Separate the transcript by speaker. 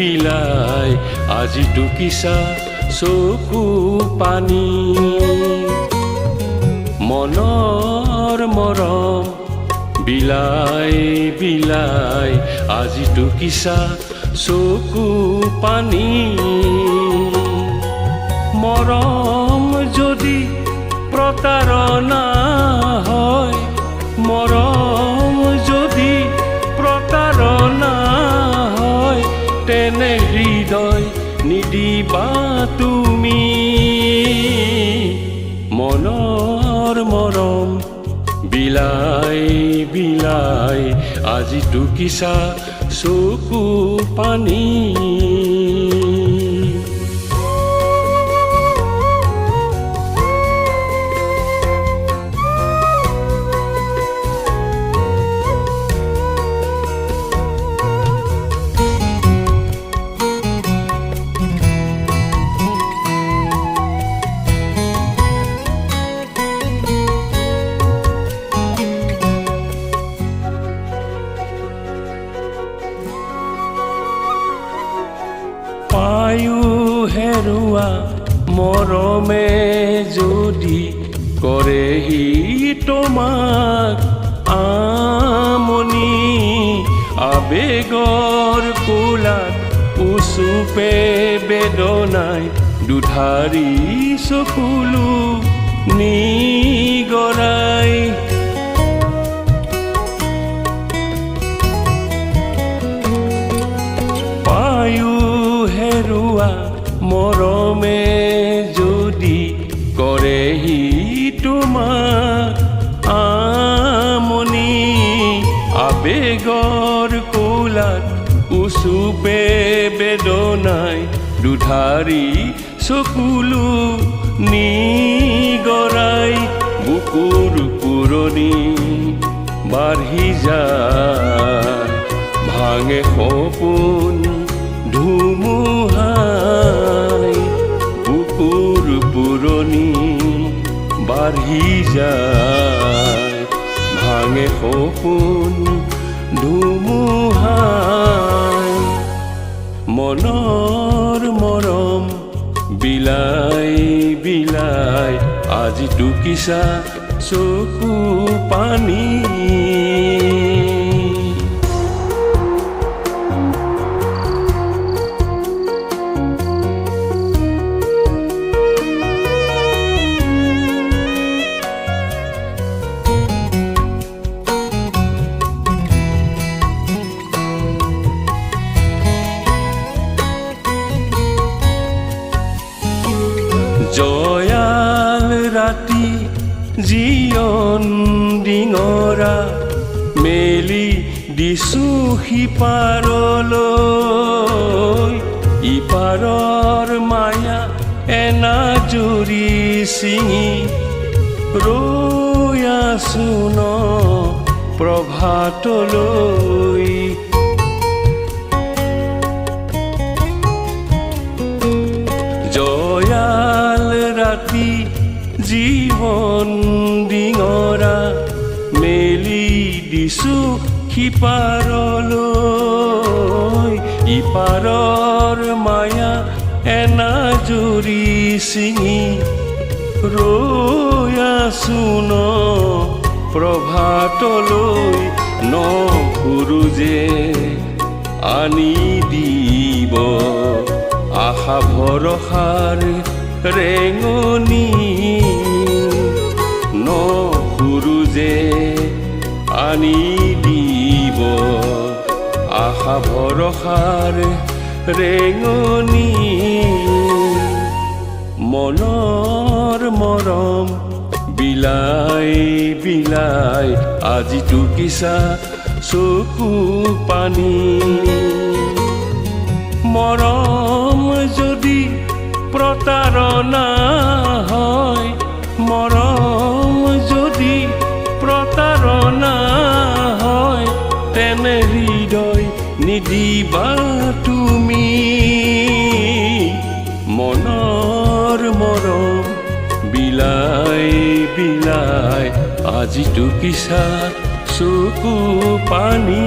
Speaker 1: বিলাই আজি টুকিছা চকু পানী মনৰ মৰম বিলাই বিলাই আজি টুকিছা চকু পানী মৰম যদি প্ৰতাৰণা হয় মৰম যদি প্ৰতাৰণা হয় তেনে হৃদয় নিদিবা তুমি মনৰ মৰম বিলাই বিলাই আজি টুকিছা চকু পানী পায়ো হেৰুৱা মৰমে যদি কৰেহি তোমাক আমনি আবেগৰ কোলাত উচুপে বেদনাই দুধাৰি চকুলো নিগৰাই পায়ো হেৰুৱা মৰমে যদি কৰেহি তোমাক আমনি আবেগৰ কোলাত উচুপে বেদনাই দুধাৰি চকুলো নিগৰাই বুকুৰ পুৰণি বাঢ়ি যায় ভাঙে সপোন ধুমুহাই বুকুৰ পুৰণি বাঢ়ি যায় ভাঙে সপোন ধুমুহাই মনৰ মৰম বিলাই বিলাই আজি টুকিছা চকু পানী জয়াল ৰাতি জীৱন ডিঙৰা মেলি দিছো সিপাৰলৈ ইপাৰৰ মায়া এনাজৰি ছিঙি ৰৈ আছো ন প্ৰভাতলৈ জয়াল ৰাতি জীৱন ডিঙৰা মেলি দিছো সিপাৰলৈ ইপাৰৰ মায়া এনাজৰি ছিঙি ৰৈ আছো ন প্ৰভাতলৈ নঘূৰো যে আনি দিব আশা ভৰসাৰ ৰেঙনি নঘূৰো যে আনি দিব আশা ভৰসাৰ ৰেঙনি মনৰ মৰম বিলাই বিলাই আজি টুকিছা চকু পানী মৰম যদি প্ৰতাৰণা হয় মৰম যদি প্ৰতাৰণা হয় তেনে হৃদয় নিদিবা তুমি মনৰ মৰম বিলাই বিলাই আজি টুকিছা চকু পানী